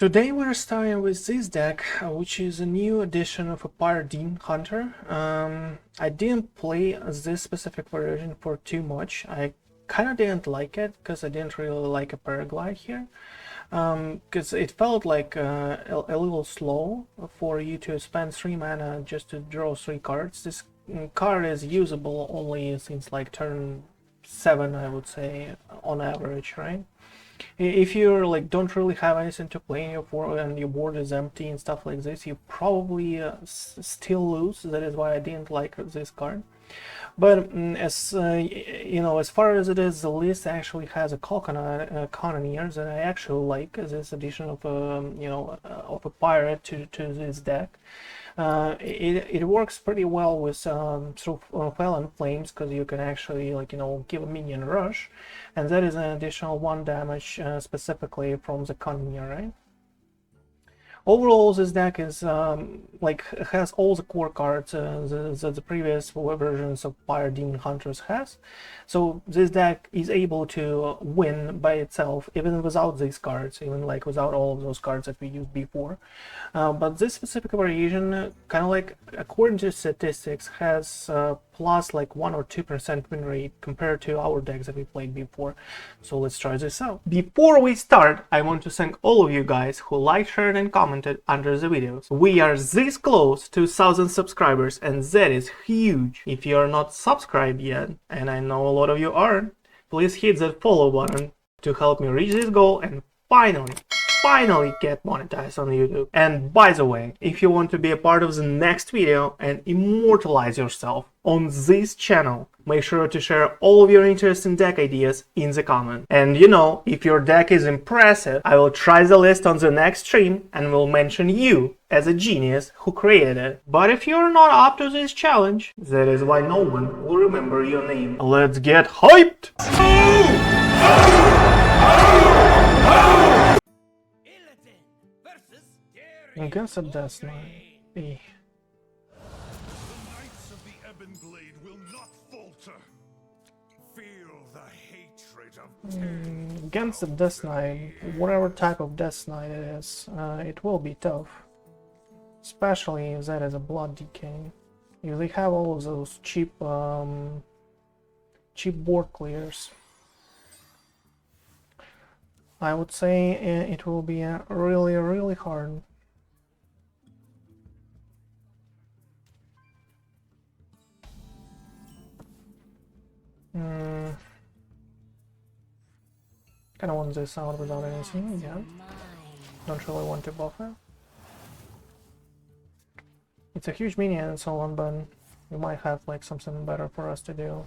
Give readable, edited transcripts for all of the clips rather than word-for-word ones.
Today we're starting with this deck, which is a new edition of a Paradigm Hunter. I didn't play this specific version for too much. I kind of didn't like it because I didn't really like a paraglide here. Because it felt like a little slow for you to spend 3 mana just to draw 3 cards. This card is usable only since like turn 7, I would say, on average, right? If you're like don't really have anything to play in your board and your board is empty and stuff like this, you probably still lose. That is why I didn't like this card. But as you know, as far as it is, the list actually has a Cannoneer that I actually like. This addition of of a pirate to this deck. It works pretty well with through Fel and Flames, because you can actually give a minion rush, and that is an additional 1 damage specifically from the Cannoneer, right? Overall, this deck is has all the core cards that the previous versions of Paradigm Hunters has. So this deck is able to win by itself, even without these cards, even like without all of those cards that we used before. But this specific variation, kind of like according to statistics, has plus like 1 or 2% win rate compared to our decks that we played before. So let's try this out. Before we start, I want to thank all of you guys who liked, shared and commented under the videos. We are this close to 1,000 subscribers, and that is huge. If you are not subscribed yet, and I know a lot of you aren't, please hit that follow button to help me reach this goal and finally get monetized on YouTube. And by the way, if you want to be a part of the next video and immortalize yourself on this channel, make sure to share all of your interesting deck ideas in the comments. And you know, if your deck is impressive, I will try the list on the next stream and will mention you as a genius who created it. But if you're not up to this challenge, that is why no one will remember your name. Let's get hyped! Against a Death Knight. The Knights of the Ebon Blade will not falter. Feel the hatred of Against the Death Knight, whatever type of Death Knight it is, it will be tough. Especially if that is a Blood Decay. If they have all of those cheap board clears, I would say it will be really hard. Kinda want this out without anything, yeah. Don't really want to buffer. It's a huge minion and so on, but we might have like something better for us to do.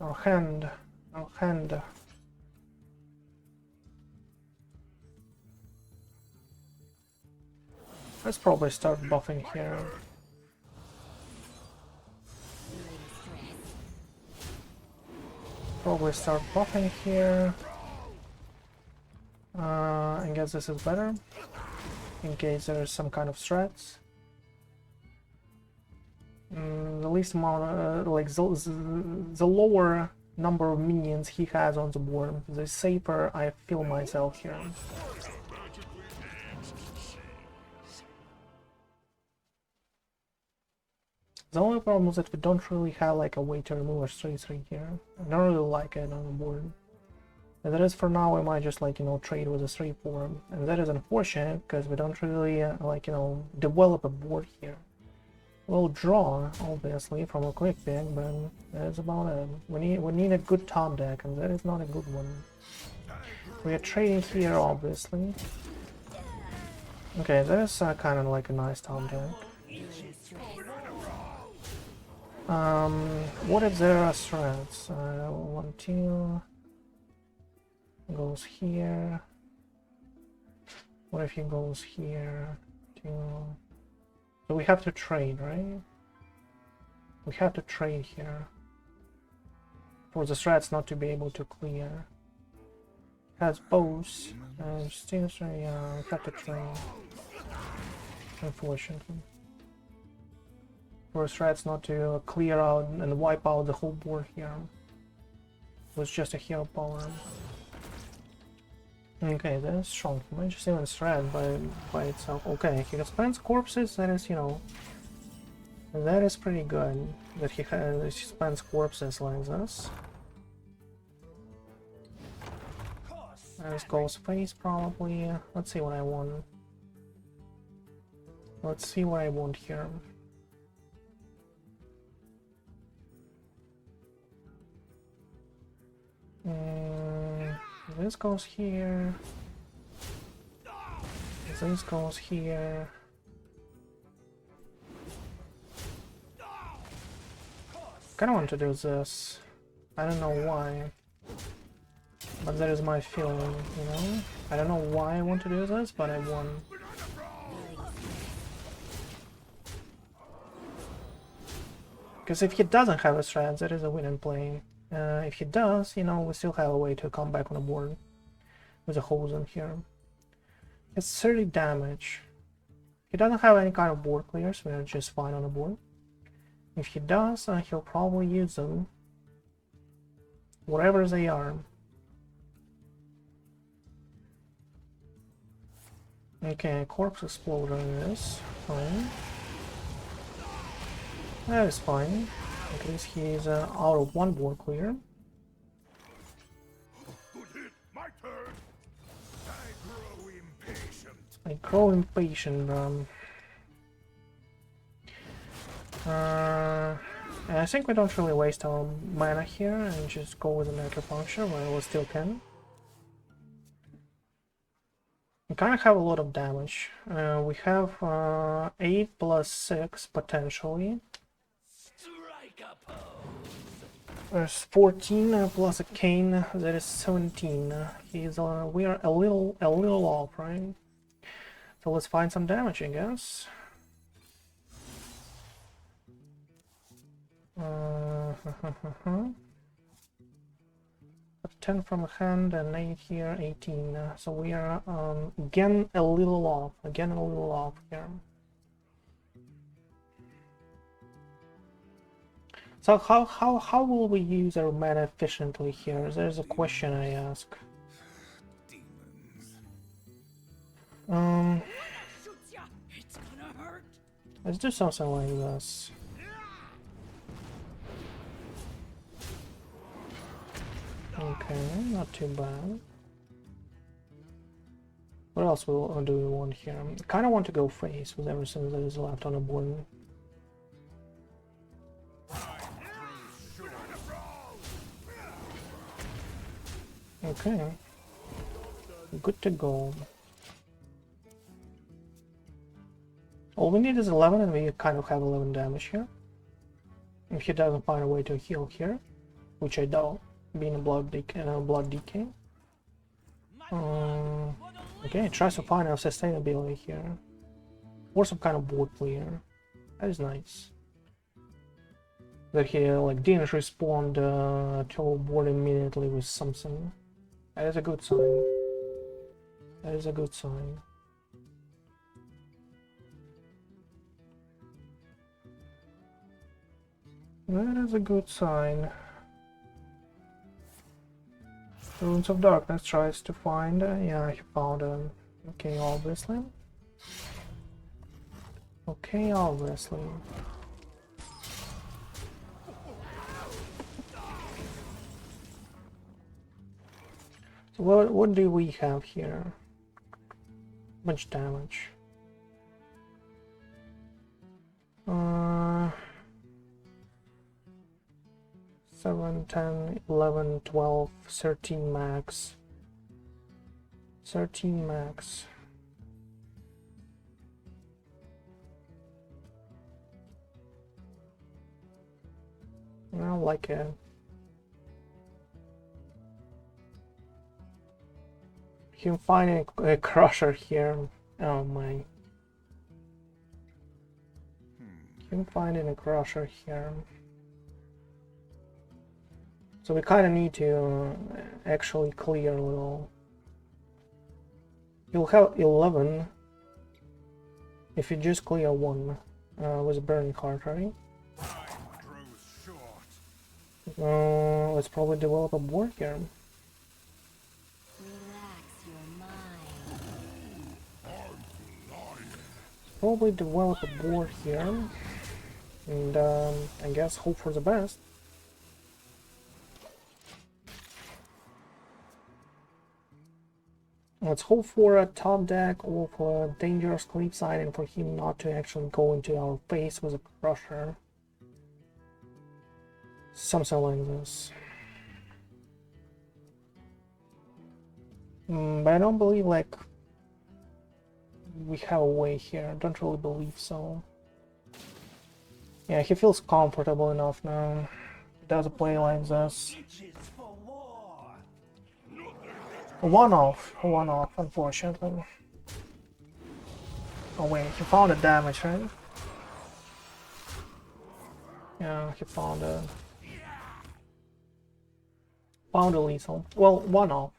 Our hand. Let's probably start buffing here. Probably start buffing here. I guess this is better, in case there's some kind of threats. The least amount, the lower number of minions he has on the board, the safer I feel myself here. The only problem is that we don't really have like a way to remove a 3/3 here. I don't really like it on the board. And that is for now. We might just trade with a 3/4, and that is unfortunate because we don't really develop a board here. We'll draw obviously from a quick pick, but that's about it. We need a good top deck, and that is not a good one. We are trading here obviously. Okay, that is kind of like a nice top deck. What if there are threats? 1, 2 goes here. What if he goes here? 2. So we have to trade, right? We have to trade here for the threats not to be able to clear. Has both, and still, yeah, we have to trade. Unfortunately. For threats not to clear out and wipe out the whole board here. It was just a hero power. Okay, that is strong. He might just even shred by itself. Okay, he spends corpses, that is, you know, that is pretty good that he spends corpses like this. There's Ghostface probably. Let's see what I want. Let's see what I want here. This goes here. This goes here. Kinda want to do this. I don't know why. But that is my feeling, you know? I don't know why I want to do this, but I want. Because if he doesn't have a threat, that is a win and play. If he does, you know, we still have a way to come back on the board with a hose in here. It's 30 damage. He doesn't have any kind of board clears, so we're just fine on the board. If he does, he'll probably use them. Whatever they are. Okay, corpse exploder is fine. That is fine. At least he's out of one board clear. My turn. I grow impatient, I think we don't really waste our mana here and just go with an Acupuncture while we still can. We kind of have a lot of damage. We have 8 plus 6 potentially. There's 14 plus a cane, that is 17. He's we are a little off, right? So let's find some damage, I guess. 10 from hand and 8 here, 18. So we are again a little off here. So how will we use our mana efficiently here? There's a question I ask. Let's do something like this. Okay, not too bad. What else do we want here? I kind of want to go face with everything that is left on the board. Okay, good to go. All we need is 11 and we kind of have 11 damage here. If he doesn't find a way to heal here, which I doubt, being a blood decay. Okay, tries to find our sustainability here. Or some kind of board clear. That is nice. That he like didn't respond to our board immediately with something. That is a good sign. That is a good sign. That is a good sign. Runes of Darkness tries to find. Yeah, he found them. Okay, obviously. Okay, obviously. So what do we have here? Much damage. 7, 10, 11, 12, 13 max. 13 max. I don't like it. You can find a crusher here. Oh my. You can find a crusher here. So we kind of need to actually clear a little. You'll have 11 if you just clear one with a burning heart, right? Let's probably develop a board here. Relax your probably develop a board here, and I guess hope for the best. Let's hope for a top deck of a dangerous clip side and for him not to actually go into our face with a crusher. Something like this. But I don't believe like we have a way here. I don't really believe so. Yeah, he feels comfortable enough now. He does a play like this. One-off, unfortunately. Oh wait, he found a damage, right? Yeah, he found a lethal. Well, one-off.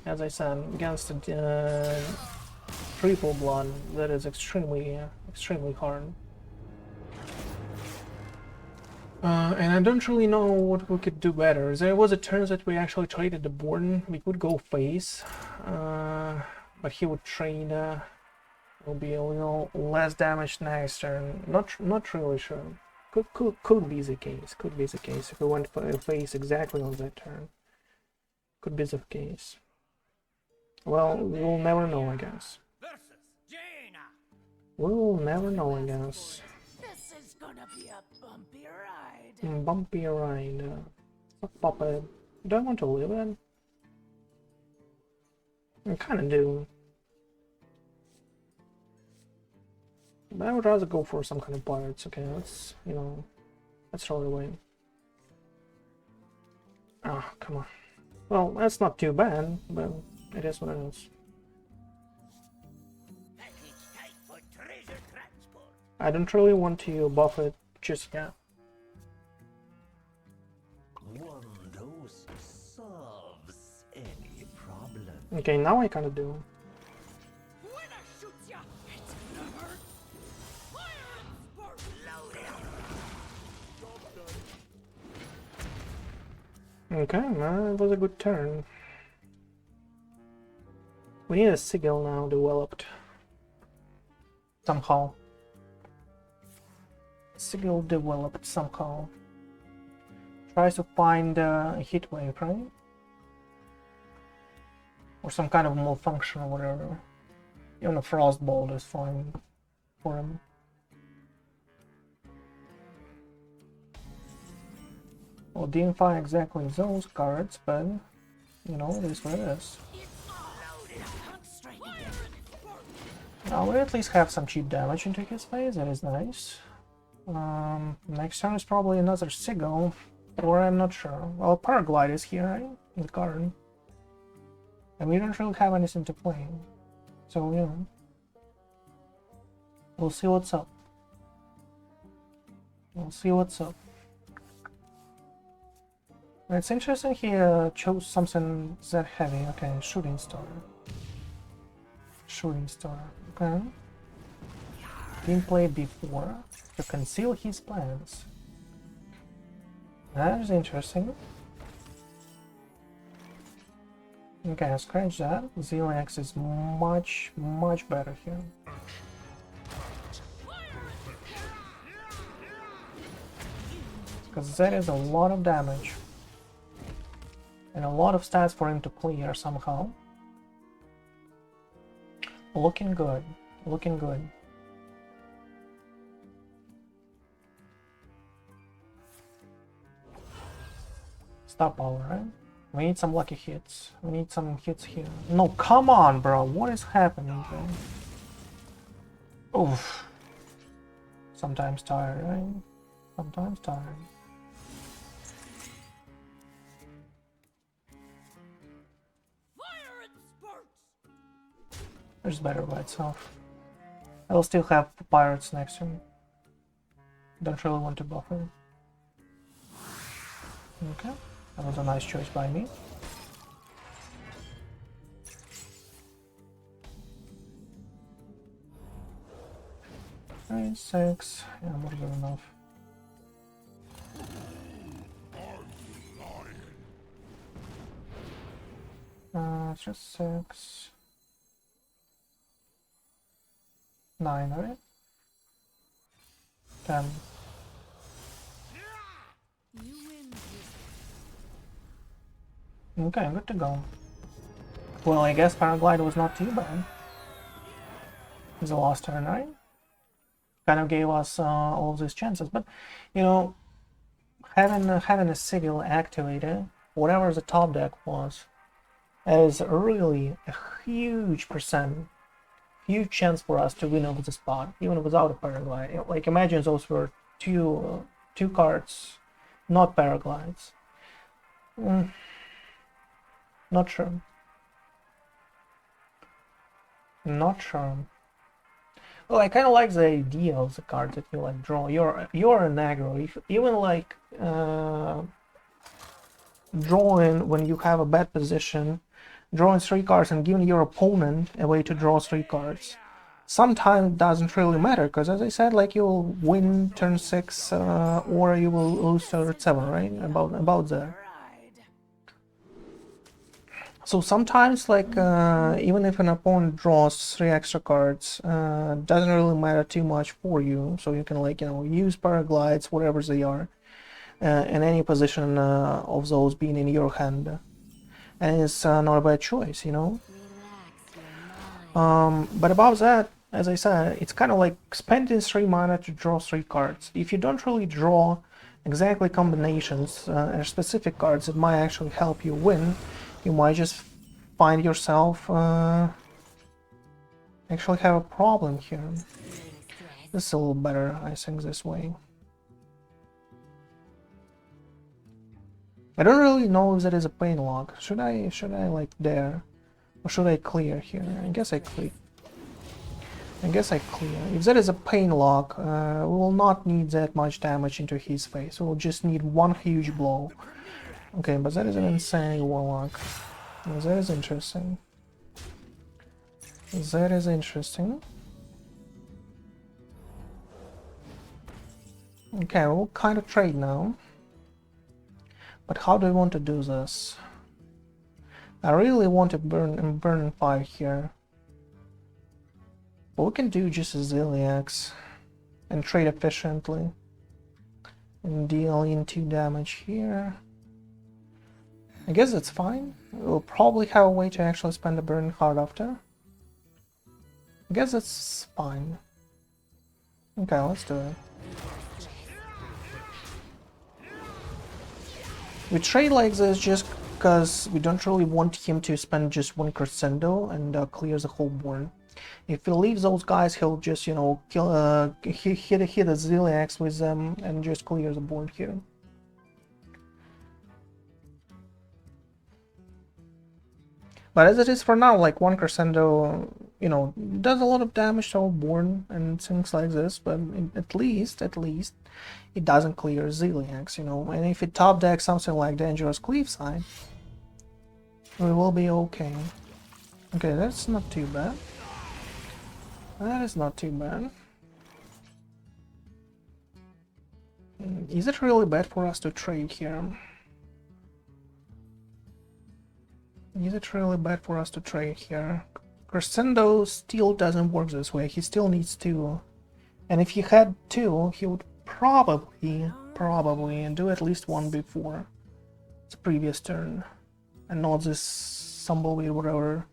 As I said, against the triple blood, that is extremely hard. And I don't really know what we could do better. There was a turn that we actually traded the board. We could go face, but he would trade. Will be a little less damage next turn. Not really sure. Could be the case. Could be the case if we went face exactly on that turn. Could be the case. Well, we'll never know, I guess. We'll never know, I guess. This is gonna be a bumpy ride. Bumpy ride. Fuck Puppet. Do I want to live it? I kinda do. But I would rather go for some kind of pirates. Okay, let's, you know, let's throw it away. Ah, come on. Well, that's not too bad, but it is what it is. I don't really want to buff it just yet. One dose solves any problem. Okay, now I kinda do. When I shoot ya, it's gonna hurt. Fire and spark loaded. Okay, that was a good turn. We need a sigil now developed. Somehow. Sigil developed somehow. Tries to find a heat wave, right? Or some kind of malfunction or whatever. Even a frostbolt is fine for him. Well, didn't find exactly those cards, but you know, it is what it is. Now we at least have some cheap damage into his face, that is nice. Next turn is probably another sigil, or I'm not sure. Well, paraglide is here, right? In the card. And we don't really have anything to play. So, you know. We'll see what's up. We'll see what's up. It's interesting he chose something that heavy. Okay, shooting star. Shooting star. Okay. Didn't play before to conceal his plans. That is interesting. Okay, scratch that. Zelax is much better here. Because that is a lot of damage. And a lot of stats for him to clear somehow. Looking good. Looking good. Star power, right? We need some lucky hits. We need some hits here. No, come on, bro. What is happening, bro? Oof. Sometimes tired, right? Sometimes tired. Fire and sparks. There's better by itself. I'll still have pirates next turn. Don't really want to buffer. Okay. That was a nice choice by me. Alright, 6. Yeah, more than enough. It's just 6. 9, right? 10. You win this. Okay, good to go. Well, I guess paraglide was not too bad. It's a lost turn, right? Kind of gave us all these chances, but you know, having a civil activated, whatever the top deck was, is really a huge chance for us to win over the spot, even without a paraglide. Like imagine those were two cards, not paraglides. Not sure. Not sure. Well, I kind of like the idea of the cards that you like draw. You're an aggro. If, even like drawing when you have a bad position, drawing 3 cards and giving your opponent a way to draw 3 cards. Sometimes it doesn't really matter because, as I said, like you'll win turn 6 or you will lose turn 7, right? About that. So sometimes, like, even if an opponent draws 3 extra cards, doesn't really matter too much for you. So you can, like, you know, use paraglides, whatever they are, in any position of those being in your hand. And it's not a bad choice, you know. But above that, as I said, it's kind of like spending 3 mana to draw 3 cards. If you don't really draw exactly combinations or specific cards that might actually help you win, you might just find yourself actually have a problem here. This is a little better, I think, this way. I don't really know if that is a pain lock. Should I like dare? Or should I clear here? I guess I clear. If that is a pain lock, we will not need that much damage into his face. We'll just need one huge blow. Okay, but that is an insane warlock. That is interesting. That is interesting. Okay, we'll kind of trade now. But how do I want to do this? I really want to burn 5 here. But we can do just a Ziliax and trade efficiently. And deal in 2 damage here. I guess that's fine. We'll probably have a way to actually spend a burning heart after. I guess that's fine. Okay, let's do it. We trade like this just because we don't really want him to spend just 1 crescendo and clear the whole board. If he leaves those guys, he'll just, you know, kill, hit a Ziliax with them and just clear the board here. But as it is for now, like 1 crescendo, you know, does a lot of damage to our board and things like this, but at least, it doesn't clear Ziliax, you know, and if it top decks something like Dangerous Cliffside, we will be okay. Okay, that's not too bad. That is not too bad. Is it really bad for us to trade here? Is it really bad for us to trade here? Crescendo still doesn't work this way. He still needs 2. And if he had 2, he would probably do at least 1 before the previous turn. And not this Tumbleweed, whatever.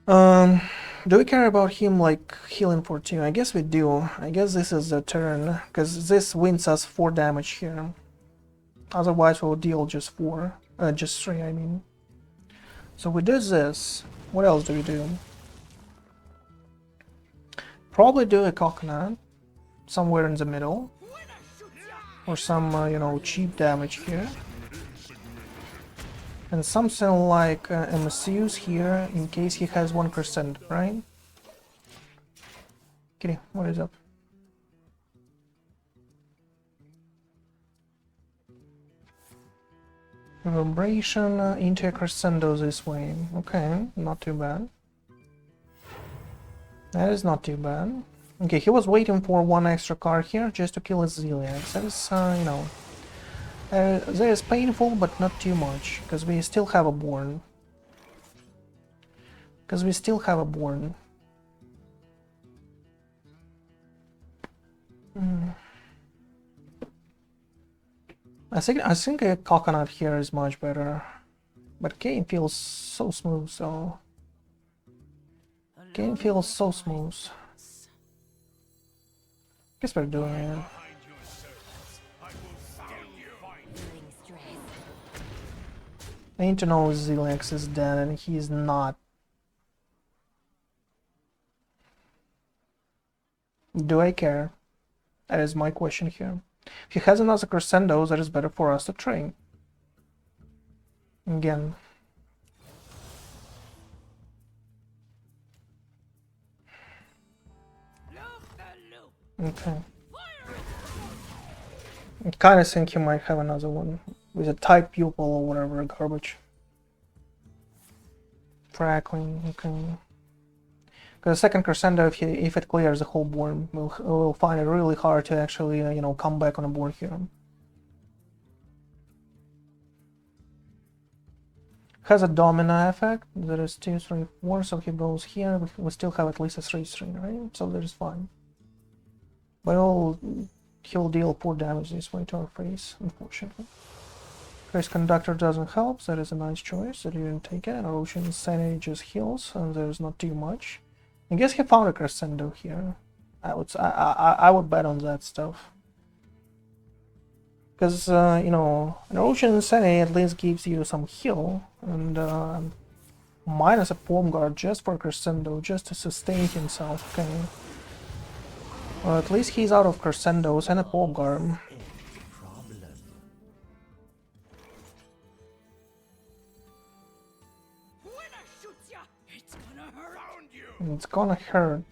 Do we care about him, like, healing for 2? I guess we do. I guess this is the turn, because this wins us 4 damage here. Otherwise we'll deal just 4. Just 3, I mean. So we do this. What else do we do? Probably do a coconut somewhere in the middle. Or some, you know, cheap damage here. And something like a Masseuse here in case he has 1%, right? Kitty, what is up? Vibration into a crescendo this way. Okay, not too bad. That is not too bad. Okay, he was waiting for 1 extra card here just to kill his Ziliax. That is, you know, that is painful, but not too much, because we still have a Born. I think a coconut here is much better. But game feels so smooth, so game feels so smooth. Guess we're doing it. Behind your servants, I will still find you. I need to know Zilex is dead and he's not. Do I care? That is my question here. If he has another crescendo, that is better for us to train. Again. Okay. I kinda think he might have another one. With a type pupil or whatever garbage. Crackling, okay. Because the second crescendo, if it clears the whole board, we'll find it really hard to actually, you know, come back on a board here. Has a domino effect. There is 2, 3, 4, so he goes here. We still have at least a 3/3, right? So that is fine. But he'll deal 4 damage this way to our face, unfortunately. Grace Conductor doesn't help. That is a nice choice. That you didn't take it. Ocean Insanity just heals, and there's not too much. I guess he found a crescendo here. I would bet on that stuff. Because, you know, an Ocean Insanity at least gives you some heal, and minus a palm guard just for crescendo, just to sustain himself, okay? Well, at least he's out of crescendos and a palm guard. Any problem? When I shoot ya, it's gonna hurt. Found you. It's gonna hurt.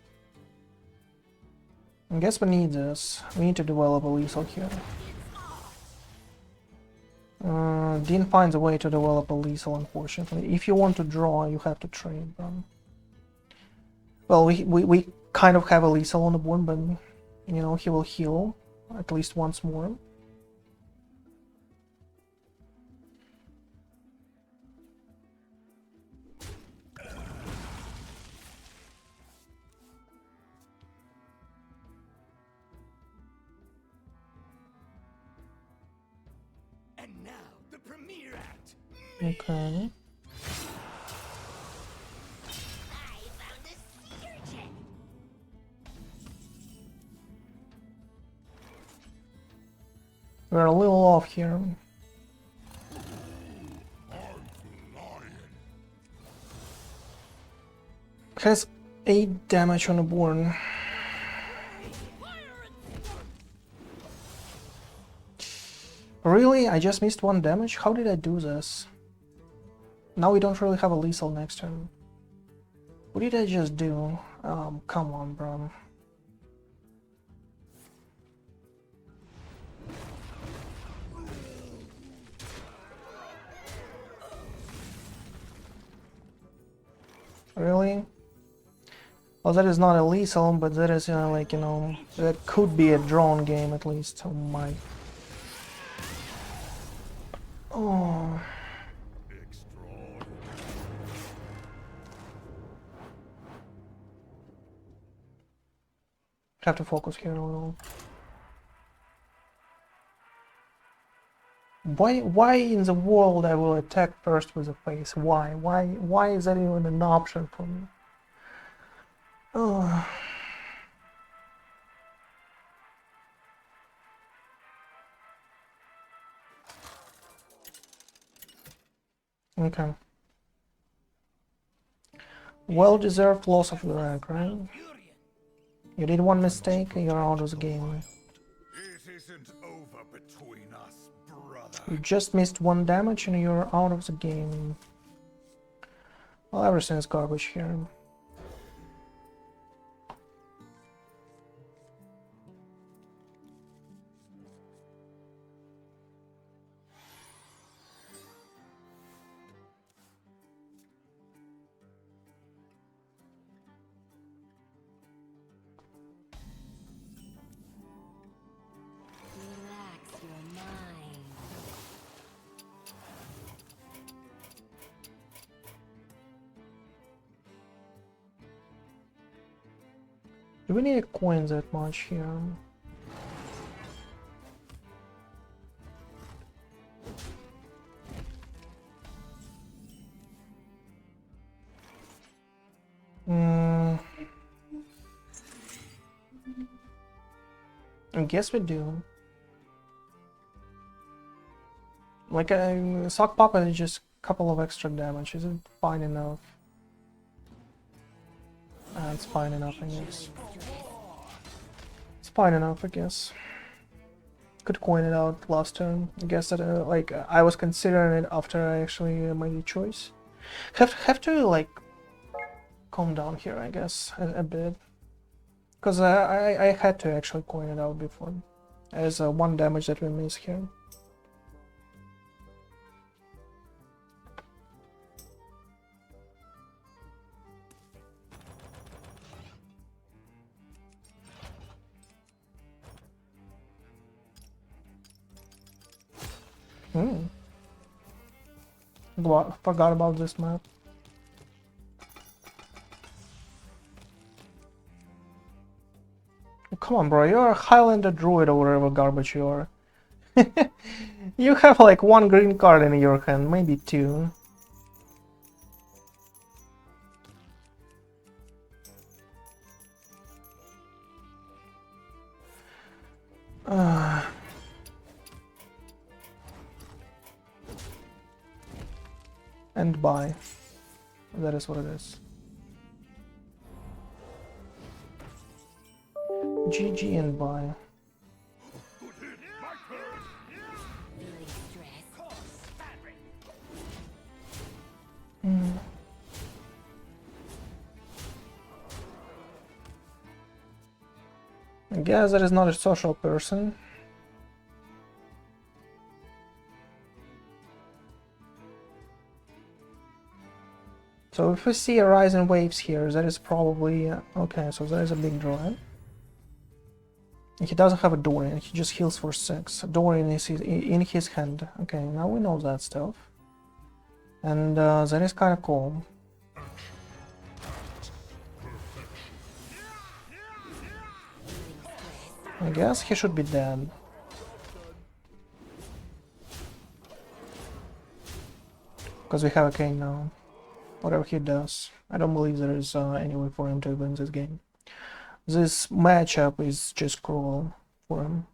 I guess we need this. We need to develop a lethal here. Dean finds a way to develop a lethal, unfortunately. If you want to draw, you have to trade, bro. Well, we kind of have a lethal on the board, but, you know, he will heal at least once more. And now the premiere act. Okay. I found a secret gem. We're a little off here. Has 8 damage on the board. Really? I just missed 1 damage? How did I do this? Now we don't really have a lethal next turn. What did I just do? Come on, bro. Really? Well, that is not a lethal, but that is, like, you know, that could be a drawn game at least. Oh my. Oh. Have to focus here a little. Why in the world I will attack first with the face? Why is that even an option for me? Oh. Okay. Well-deserved loss of the rank, right? You did 1 mistake, you're out of the game. It isn't over between us, brother. You just missed 1 damage and you're out of the game. Well, everything is garbage here. Relax your mind. Do we need coins that much here? I guess we do. Like a sock puppet is just a couple of extra damage. Is it fine enough? It's fine enough, I guess. It's fine enough, I guess. Could coin it out last turn. I guess that like I was considering it after I actually made the choice. Have to like calm down here, I guess, a bit, because I had to actually coin it out before. There's one damage that we miss here. Forgot about this map. Come on, bro, you're a Highlander druid or whatever garbage you are. You have like one green card in your hand, maybe two. And buy. That is what it is. GG and buy. I guess that is not a social person. So if we see a rise in waves here, that is probably okay. So there is a big draw. He doesn't have a Dorian. He just heals for 6. Dorian is in his hand. Okay, now we know that stuff, and that is kind of cool. I guess he should be dead. Because we have a king now. Whatever he does, I don't believe there is any way for him to win this game. This matchup is just cruel for him.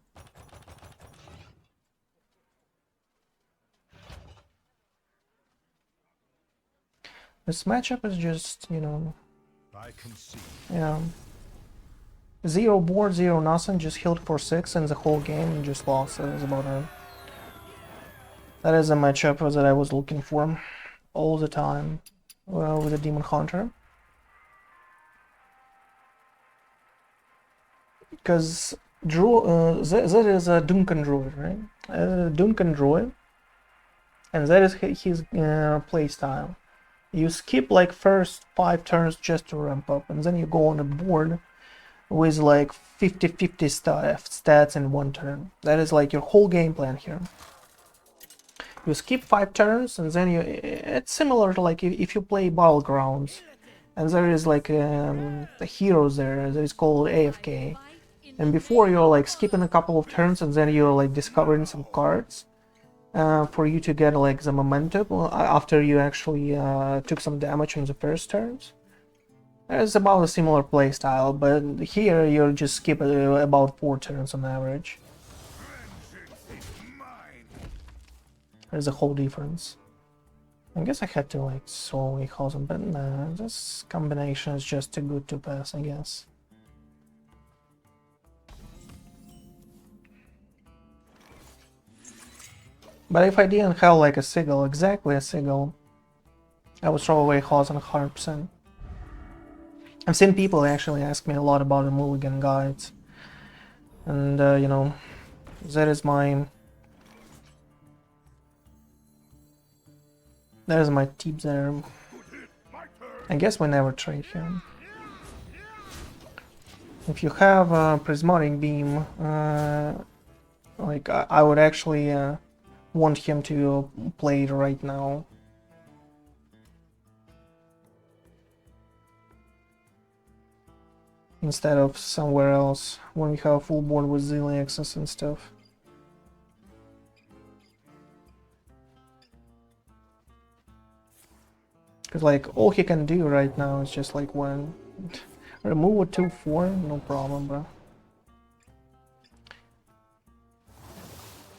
This matchup is just, you know, yeah. 0 board, 0 nothing, just healed for 6 and the whole game and just lost. That is about it. That is a matchup that I was looking for all the time with a Demon Hunter. Because that is a Duncan Druid, right? Duncan Druid, and that is his play style. You skip like first 5 turns just to ramp up, and then you go on a board with like 50-50 stats in 1 turn. That is like your whole game plan here. You skip 5 turns, and then it's similar to like if you play Battlegrounds, and there is like a hero there that is called AFK. And before you're like skipping a couple of turns, and then you're like discovering some cards for you to get like the momentum after you actually took some damage on the first turns. It's about a similar play style, but here you're just skip about 4 turns on average. There's a whole difference. I guess I had to like solely cause him, but nah, this combination is just too good to pass, I guess. But if I didn't have like a sigil, exactly a sigil, I would throw away Hosen 100%. I've seen people actually ask me a lot about the mulligan guides, and you know, that is my tip there. I guess we never trade here. If you have a prismatic beam, like I would actually want him to play it right now. Instead of somewhere else when we have a full board with Zilli access and stuff. Because like all he can do right now is just like remove a 2/4, no problem, bro.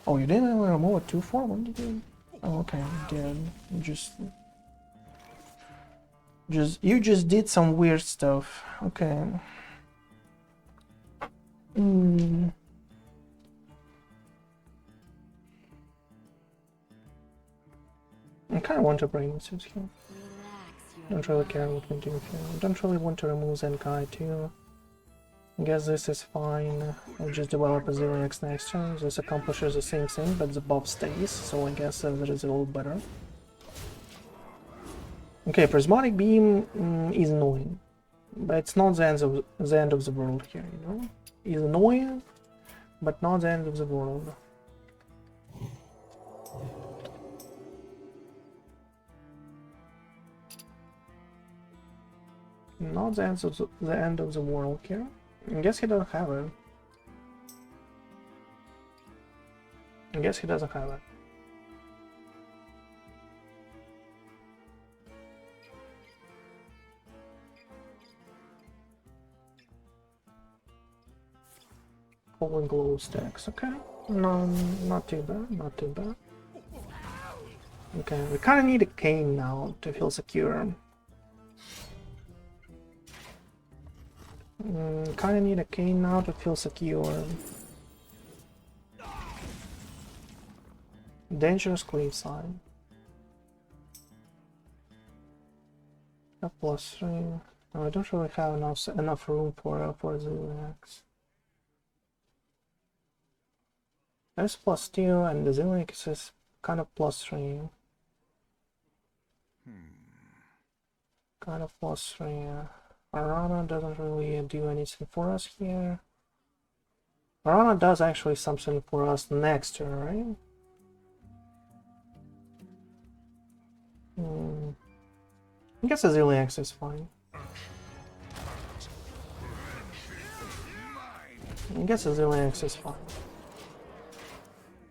Oh, you didn't remove a 2/4? When did you? Oh, okay, you did. You just did some weird stuff. Okay. I kind of want to bring Masseuse here. Don't really care what we do here. Don't really want to remove Zenkai too. I guess this is fine. I'll just develop a 0x next turn. This accomplishes the same thing, but the buff stays, so I guess that is a little better. Okay, Prismatic Beam is annoying, but it's not the end of the world here, you know? It's annoying, but not the end of the world. Not the end of the world here. I guess he doesn't have it. I guess he doesn't have it. Falling glow stacks, okay. No, not too bad, not too bad. Okay, we kinda need a cane now to feel secure. Kinda need a cane now to feel secure. Dangerous cleave side. A +3. No, I don't really have enough room for the axe. There's +2 and the Zilix is kind of +3. Kind of +3. Arana doesn't really do anything for us here. Arana does actually something for us next turn, right? I guess a Zilix is fine. I guess a Zilix is fine.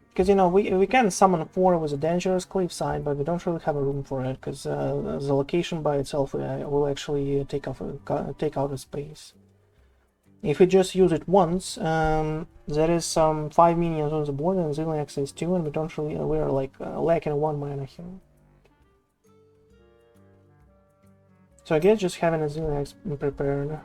Because, you know, we can summon 4 with a dangerous cleave side, but we don't really have a room for it, because the location by itself will actually take out a space. If we just use it once, there is some 5 minions on the board and Zilix is 2, and we're like lacking 1 mana here. So I guess just having a Zilix prepared.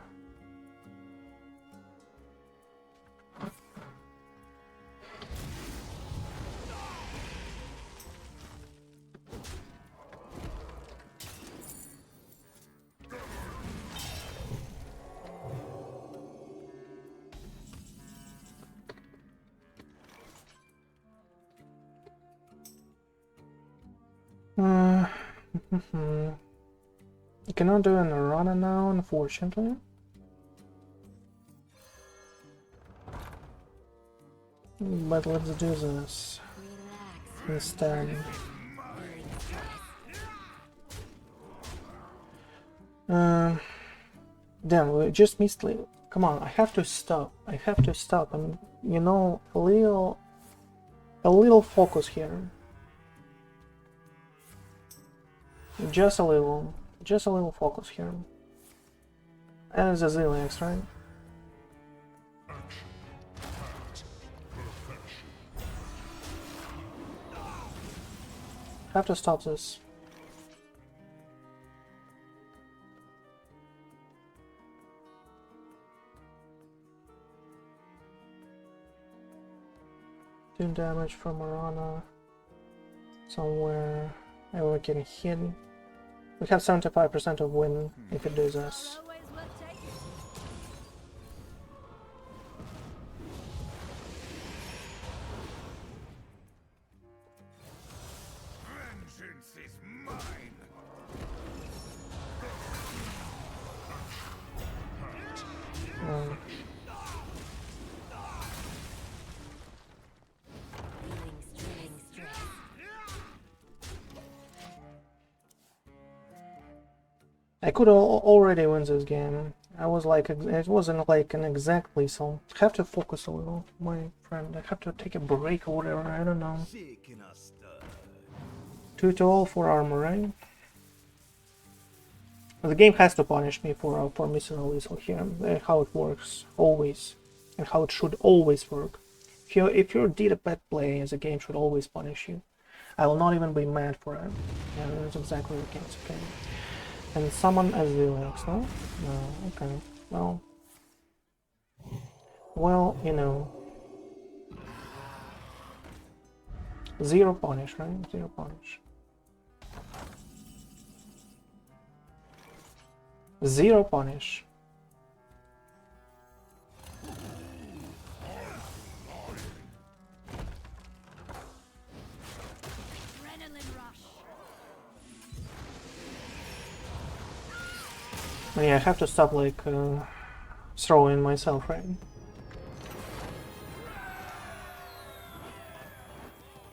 You cannot do an Arana now, unfortunately. But let's do this instead. Damn, we just missed it. Come on, I have to stop. I have to stop, and you know, a little focus here. Just a little focus here. And it's a Zilix, right? Have to stop this. Do damage from Arana somewhere, and we can hit. We have 75% of win if it does this. Vengeance is mine. I could already win this game. I was like, it wasn't like an exactly, so I have to focus a little, my friend. I have to take a break or whatever, I don't know. 2-all for armor, right? The game has to punish me for missing a lethal here. How it works, always. And how it should always work. If you did a bad play, the game should always punish you. I will not even be mad for it. Yeah, that's exactly the case. Okay. And summon as Zilex, no? No. Okay. Well. Well, you know. Zero punish, right? Zero punish. Zero punish. Adrenaline rush. Yeah, I have to stop like throwing myself, right?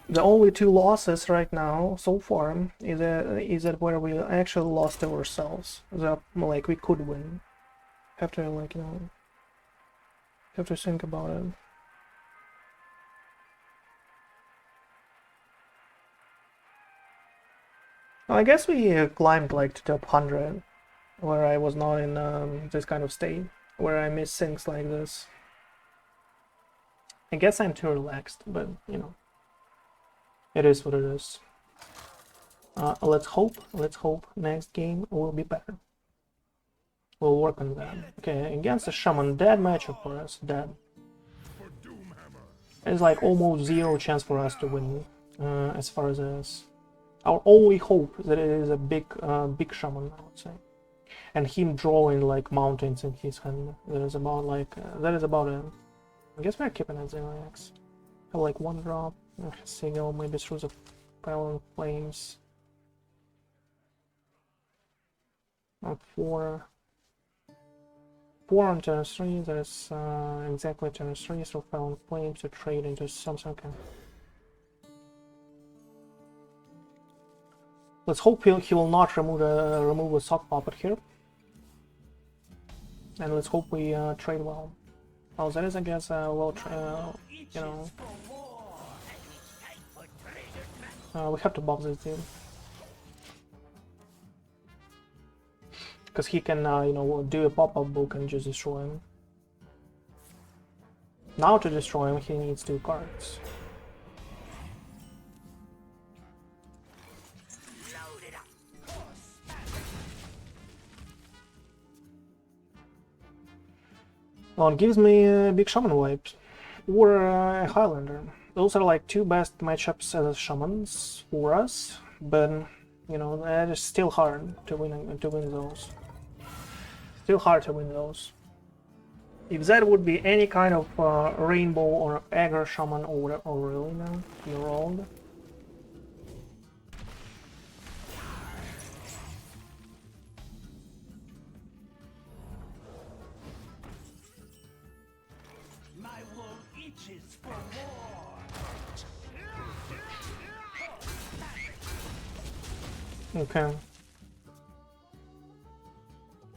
The only two losses right now so far is that where we actually lost ourselves. That like we could win. Have to like have to think about it. Well, I guess we climbed like to top 100, where I was not in this kind of state, where I miss things like this. I guess I'm too relaxed, but you know. It is what it is. Let's hope next game will be better. We'll work on that. Okay, against the Shaman, dead matchup for us, dead. It's like almost zero chance for us to win, as far as this. Our only hope that it is a big Shaman, I would say. And him drawing like mountains in his hand. That is about like, that is about it. I guess we're keeping it 0x. Have like one drop. Signal maybe through the Fel and Flames. 4 on turn 3, there's exactly turn 3, so Fel and Flames to trade into something. Okay. Let's hope he will not remove a sock puppet here. And let's hope we trade well. Oh, that is, I guess, well, you know. We have to buff this dude. Because he can, you know, do a pop-up book and just destroy him. Now to destroy him, he needs 2 cards. Well, it gives me a big Shaman wipe. Or a Highlander. Those are like 2 best matchups as Shamans for us, but you know, that is still hard to win those. Still hard to win those. If that would be any kind of Rainbow or Aggro Shaman or really now, you're old. My wool itches for more. Okay.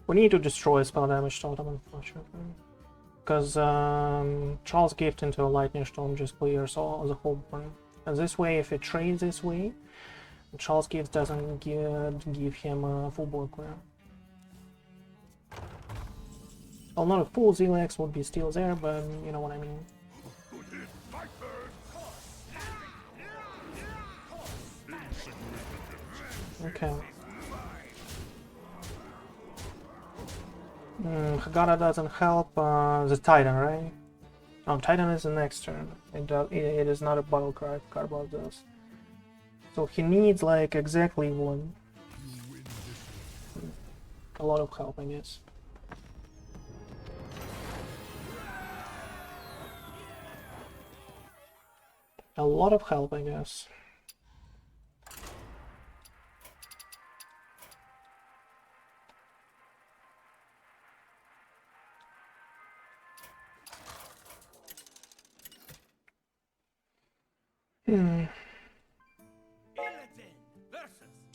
We need to destroy spell damage totem, unfortunately. Because Charles Gift into a Lightning Storm just clears all the whole board. And this way, if it trades this way, Charles Gift doesn't give him a full board clear. Well, not a full Zelex would be still there, but you know what I mean. Okay. Hagara doesn't help. The Titan, right? Oh, Titan is the next turn. It is not a battle card. Cardboard does. So he needs like exactly 1. A lot of help, I guess. A lot of help, I guess.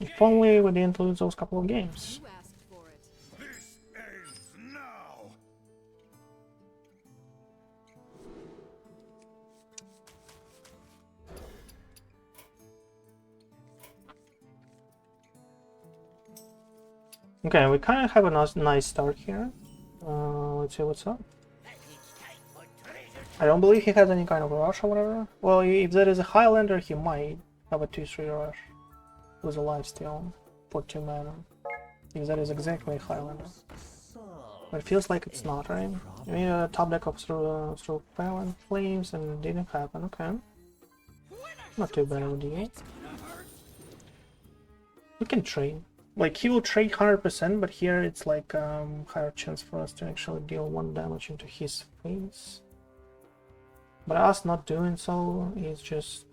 If only we didn't lose those couple of games. You asked for it. This ends now. Okay, we kind of have a nice start here. Let's see what's up. I don't believe he has any kind of rush or whatever. Well, if there is a Highlander, he might have a 2-3 rush with a lifesteal for 2 mana. If that is exactly a Highlander. But it feels like it's not, right? I mean, top deck of through Fel and Flames and it didn't happen, okay. Not too bad of a deal. We can trade. Like, he will trade 100%, but here it's like higher chance for us to actually deal 1 damage into his face. But us not doing so is just...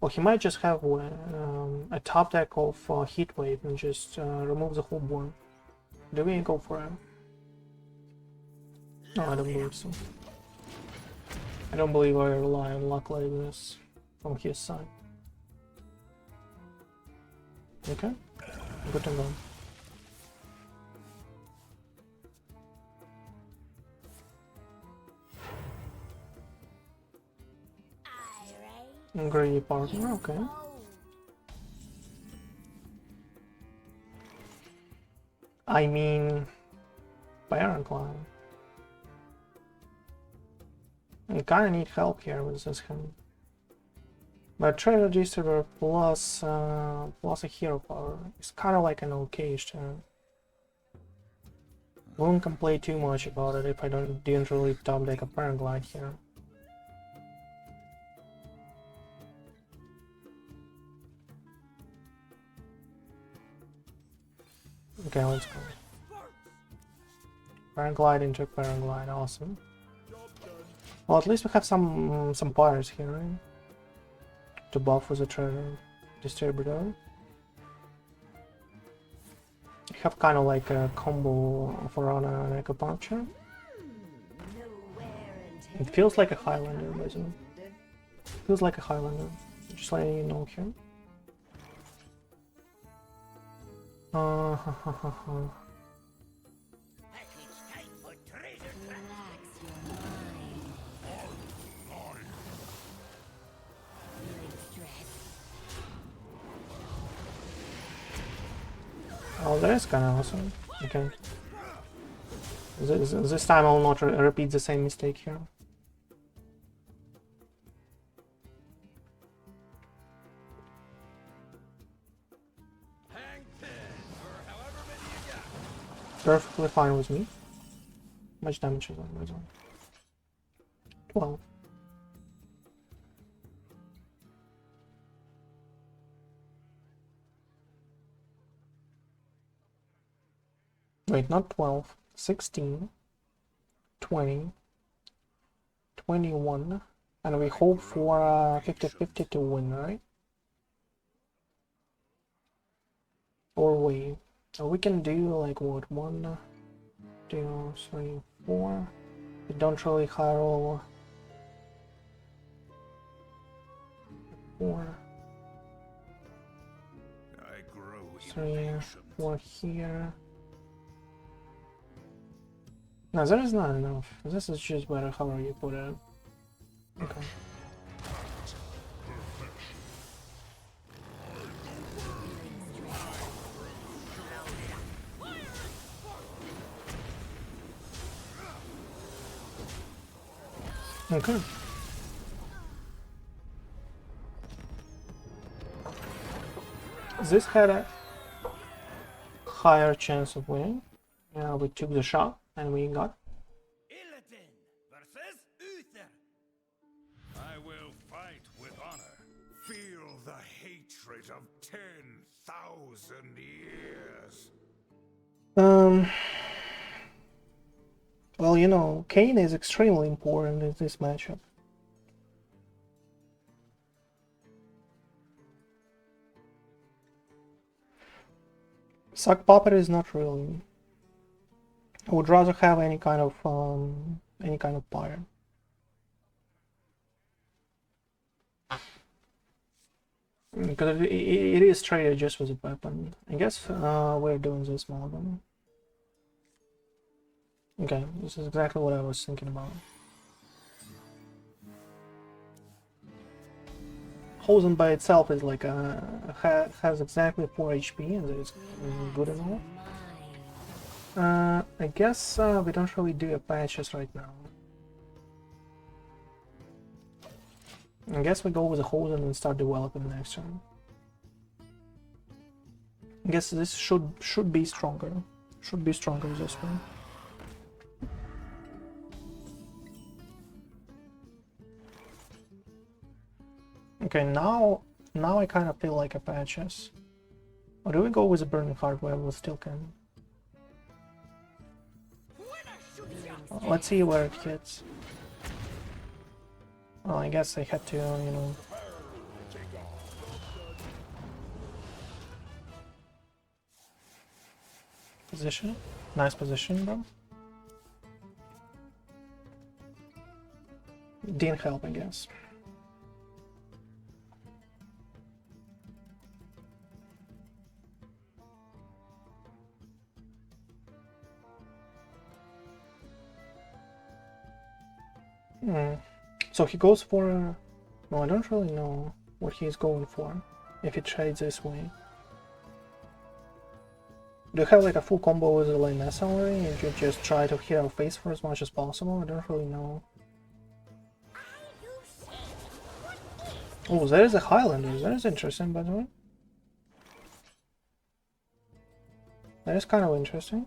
Well, he might just have a top deck of Heat Wave and just remove the whole board. Do we go for it? No, I don't believe so. I don't believe I rely on luck like this from his side. Okay, good to go. Greedy partner, okay. I mean, paraglide. I kinda need help here with this hand. But Treasure Distributor plus plus a hero power is kinda like an okay turn. Won't complain too much about it if I didn't really top deck a paraglide here. Okay, let's go. Paraglide into paraglide, awesome. Well, at least we have some pyres here, right? To buff with the treasure distributor. We have kind of like a combo of Arana and Acupuncture. It feels like a Highlander, doesn't it? Feels like a Highlander. Just letting you know here. Oh, that is kind of awesome. Okay. This time I will not repeat the same mistake here. Perfectly fine with me. Much damage is on my zone. 12. Wait, not 12. 16. 20. 21. And we hope for 50-50 to win, right? Or wait. We can do like what? 1, 2, 3, 4. We don't really hire all. 4. 3, 4 here. No, that is not enough. This is just better however you put it. Okay. Okay. This had a higher chance of winning. We took the shot and we got. Illidan versus Uther. I will fight with honor. Feel the hatred of 10,000 years. Well, you know, Kane is extremely important in this matchup. Suck Puppet is not really. I would rather have any kind of pyre. Because it is traded just with a weapon. I guess we're doing this more than. Okay, this is exactly what I was thinking about. Hosen by itself is like has exactly 4 HP and it's good enough. I guess we don't really do Apaches right now. I guess we go with the Hosen and start developing next turn. I guess this should be stronger. Should be stronger this one. Okay, now I kind of feel like a Pegasus. Or do we go with a Burning Heart where we still can? Let's see where it hits. Well, I guess I had to, you know. Position. Nice position, bro. Didn't help, I guess. So he goes for... No, I don't really know what he's going for, if he trades this way. Do you have like a full combo with the lane already, and you just try to hit our face for as much as possible? I don't really know. Oh, there is a Highlander. That is interesting, by the way. That is kind of interesting.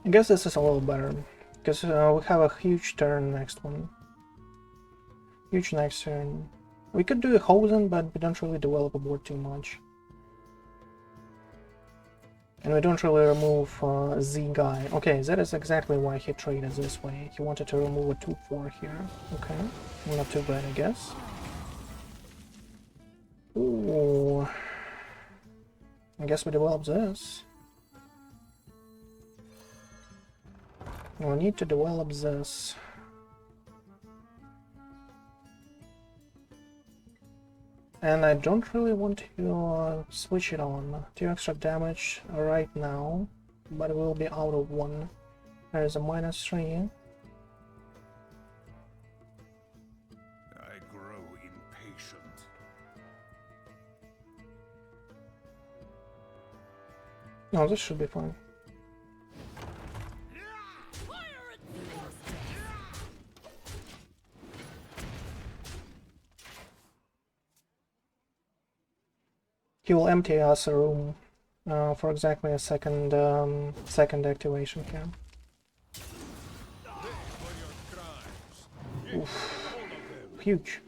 I guess this is a little better, because we have a huge turn next one. Huge next turn. We could do a Hosen, but we don't really develop a board too much. And we don't really remove Z guy. Okay, that is exactly why he traded this way. He wanted to remove a 2-4 here. Okay, not too bad, I guess. Ooh. I guess we develop this. We need to develop this. And I don't really want to switch it on. 2 extra damage right now, but we'll be out of 1. There's a -3. I grow impatient. No, this should be fine. He will empty us a room for exactly a second activation here. Oof. Huge.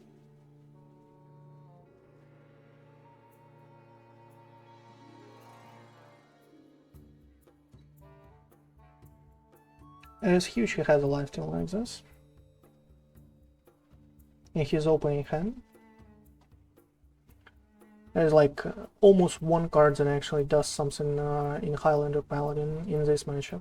It is huge. He has a lifesteal like this in his opening hand. There's like almost 1 card that actually does something in Highlander Paladin in this matchup.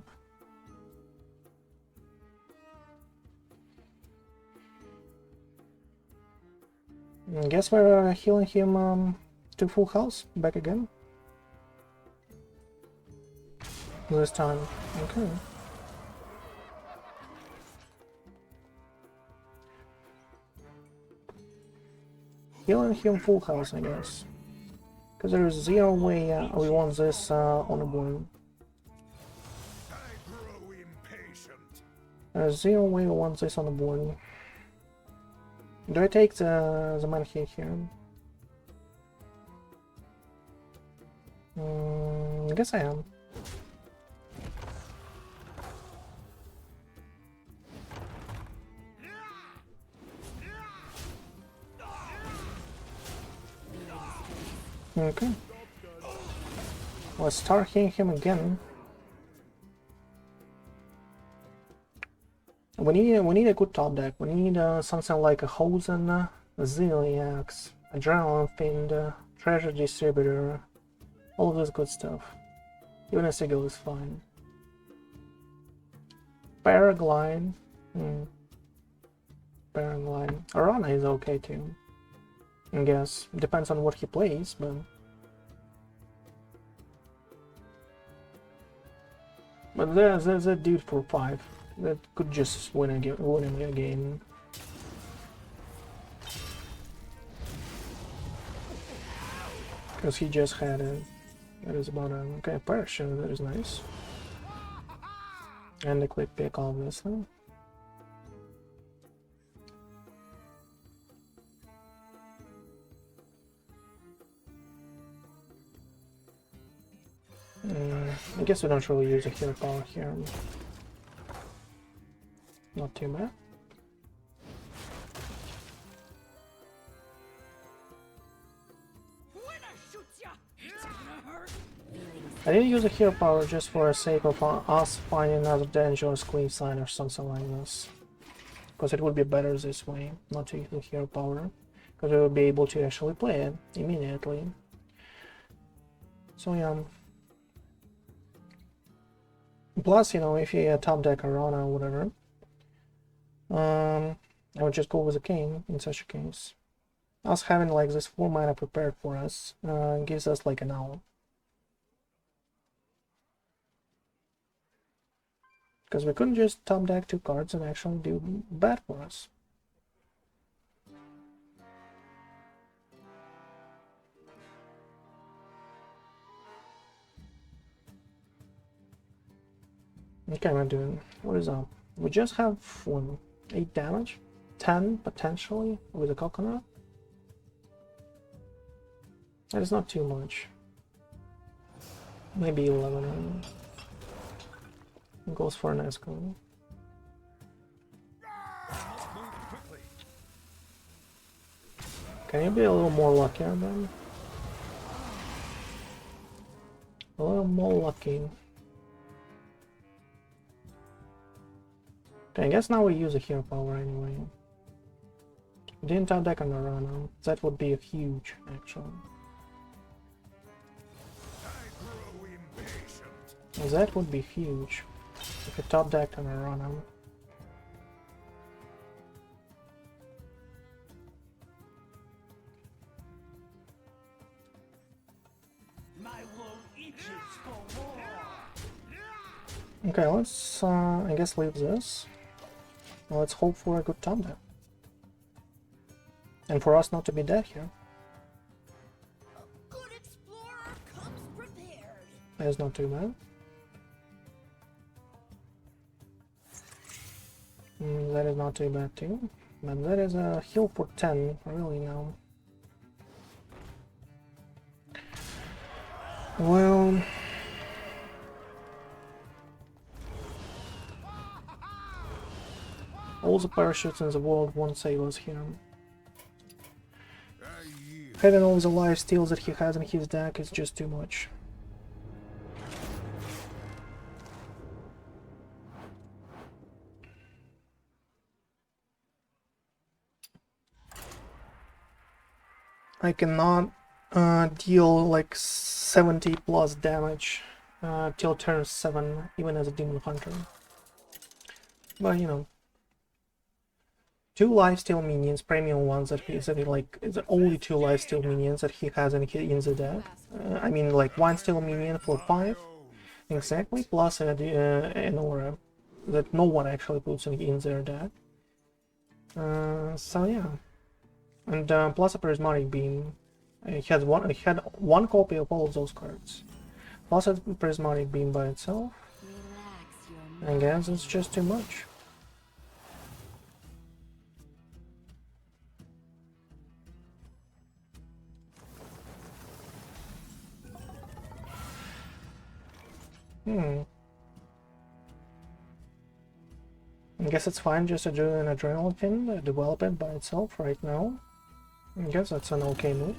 I guess we're healing him to full health back again. This time. Okay. Healing him full health, I guess. Because there is 0 way we want this on the board. There's 0 way we want this on the board. Do I take the man here? I guess I am. Okay. Let's start hitting him again. We need a good top deck. We need something like a Hosen, Ziliax, Adrenaline Fiend, Treasure Distributor, all of this good stuff. Even a Sigil is fine. Paraglide. Paraglide. Arana is okay too. I guess depends on what he plays, but there's a dude for 5 that could just win him a game. Because he just had it. That is about it. Okay, parachute, that is nice. And the quick pick, obviously. I guess we don't really use a hero power here. Not too bad. When I shoot ya, it's gonna hurt. I didn't use a hero power just for the sake of us finding another dangerous queen sign or something like this. Because it would be better this way, not to use a hero power. Because we would be able to actually play it immediately. So yeah. Plus, you know, if you top deck Arana or whatever, I would just go with a king in such a case. Us having like this 4 mana prepared for us gives us like an hour. Because we couldn't just top deck 2 cards and actually do bad for us. Okay, we're doing. What is up? We just have 8 damage, 10 potentially with a coconut. That is not too much. Maybe 11. Goes for an escort. Can you be a little more luckier then? A little more lucky. Okay, I guess now we use a hero power anyway. We didn't top deck on the run. That would be a huge, actually. That would be huge if you top decked on a run. Okay, let's I guess leave this. Well, let's hope for a good top deck. And for us not to be dead here. A good explorer comes prepared. That's not too bad. That is not too bad too. But that is a heal for 10, really now. Well... all the parachutes in the world won't save us here. Having all the life steals that he has in his deck is just too much. I cannot deal like 70 plus damage till turn 7, even as a Demon Hunter. But you know. 2 lifesteal minions, premium ones that he's like, the only 2 lifesteal minions that he has in the deck. I mean, like 1 steel minion for 5, exactly, plus an aura that no one actually puts in their deck. So yeah, and plus a prismatic beam. He had one copy of all of those cards, plus a prismatic beam by itself. I guess it's just too much. I guess it's fine just to do an adrenaline pin, develop it by itself right now. I guess that's an okay move.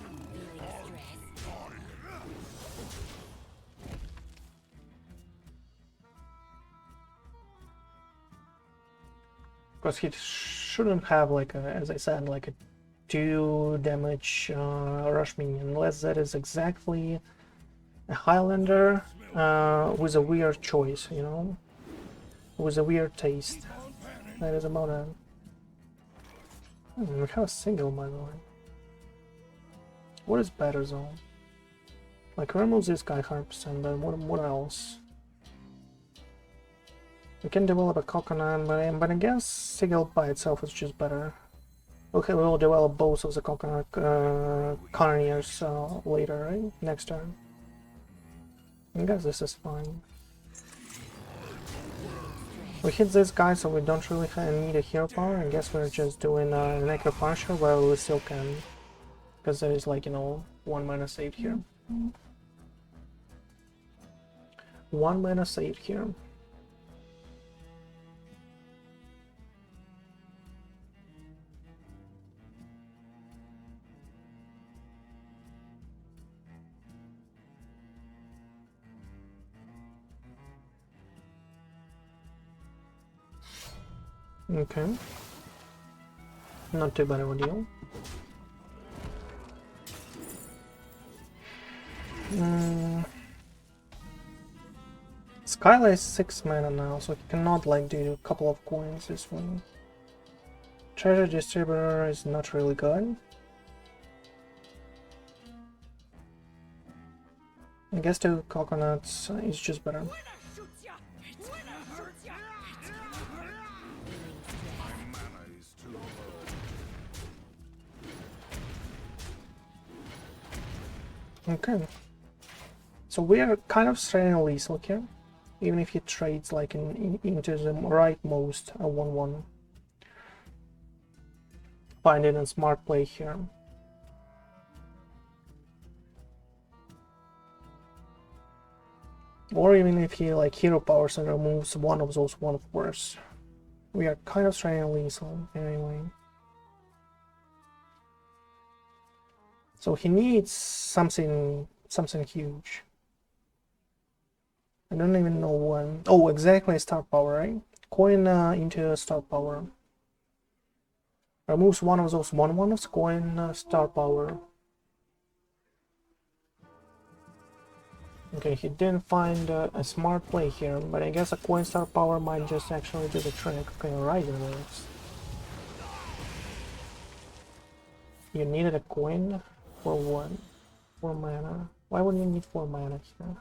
Because he shouldn't have like a, as I said, like a 2 damage rush minion, unless that is exactly a Highlander with a weird choice, you know, with a weird taste. That is about it. We have a single, by the way. What is better though? Like, remove this guy 100%, but what else? We can develop a coconut, but I guess Sigil by itself is just better. Okay, we will develop both of the Cannoneers later, right? Next turn. I guess this is fine. We hit this guy, so we don't really need a hero power. I guess we're just doing an Acupuncture while we still can. Because there is, like, you know, 1 mana saved here. 1 mana saved here. Okay. Not too bad of a deal. Skyla is 6 mana now, so he cannot like do a couple of coins this one. Treasure Distributor is not really good. I guess 2 coconuts is just better. When I shoot ya, it's gonna hurt ya. It's gonna hurt. My mana is too low. Okay. So we are kind of straining lethal here, even if he trades like into the rightmost 1-1. Finding a smart play here. Or even if he like hero powers and removes one of those 1/4s. We are kind of straining lethal anyway. So he needs something huge. I don't even know when. Oh, exactly, star power, right? Coin into star power. Removes one of those 1/1s, coin star power. Okay, he didn't find a smart play here, but I guess a coin star power might just actually do the trick. Okay, Rising works. You needed a coin for what? 4 mana. Why would you need 4 mana here?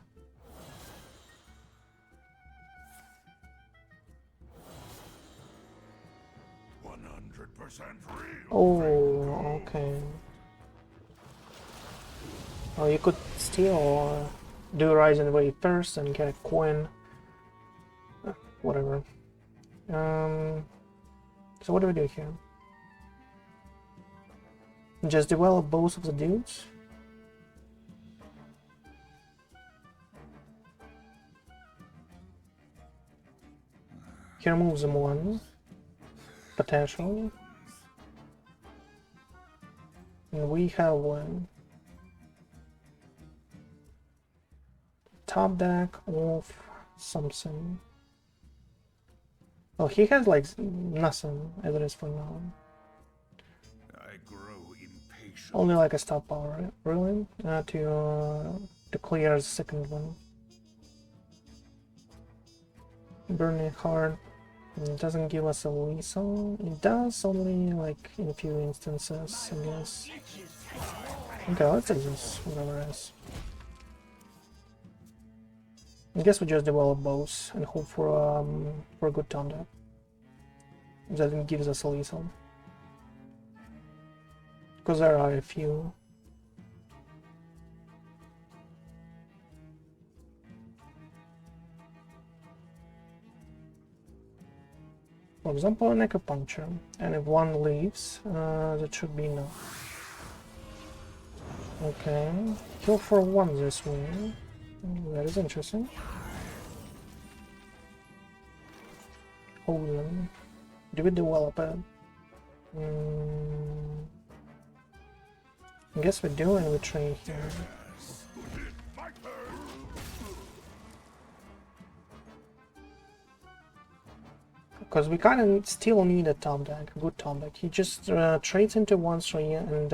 Oh, okay. Oh, you could still do Rising Wave first and get a coin. Whatever. So what do we do here? Just develop both of the dudes? He removes them one. Potentially. And we have one. Top deck of something. Well, he has like nothing as it is for now. I grow impatient. Only like a star power, right? Really? To clear the second one. Burning Heart. It doesn't give us a lethal. It does only like in a few instances, I guess. Okay, let's take this, whatever it is. I guess we just develop both and hope for a good turn deck. That gives us a lethal. Because there are a few. For example, an Acupuncture, and if one leaves, that should be enough. Okay, kill for 1 this way. That is interesting. Hold on. Do we develop it? I guess we do, and we trade here. Because we kind of still need a top deck, a good top deck. He just trades into 1/3 and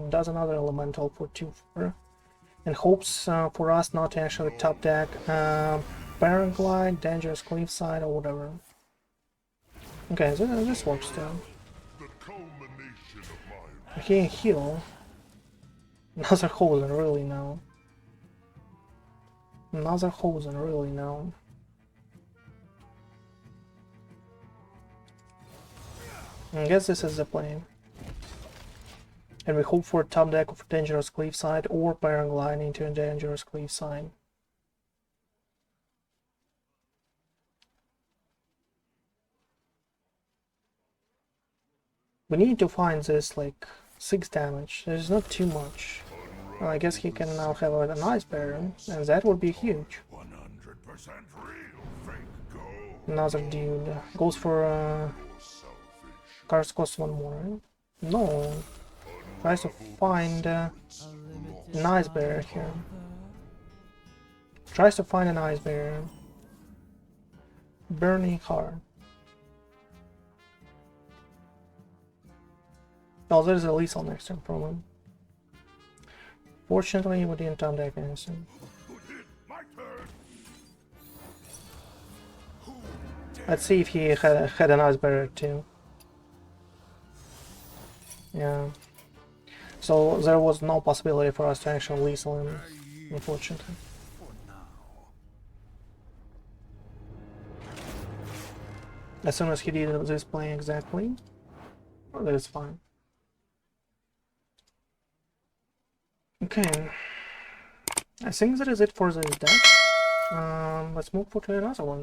does another elemental for 2/4. And hopes for us not to actually top deck paraglide, dangerous cliffside, or whatever. Okay, so this works too. He can heal. Another Hosen, really now. Another Hosen, really now. I guess this is the play. And we hope for a top deck of Dangerous Cliffside or Paraglide into a Dangerous Cliffside. We need to find this like 6 damage. There's not too much. Well, I guess he can now have an Ice Baron, and that would be huge. 100% real fake gold. Another dude goes for cards cost 1 more. Right? No, tries to find an Ice Bear here. Tries to find an Ice Bear. Burning Heart. Oh, there's a lethal next turn from him. Fortunately, we didn't top deck anything. Let's see if he had an Ice Barrier too. Yeah. So there was no possibility for us to actually lethal him, unfortunately. As soon as he did this play exactly, well, that is fine. Okay, I think that is it for this deck. Let's move to another one.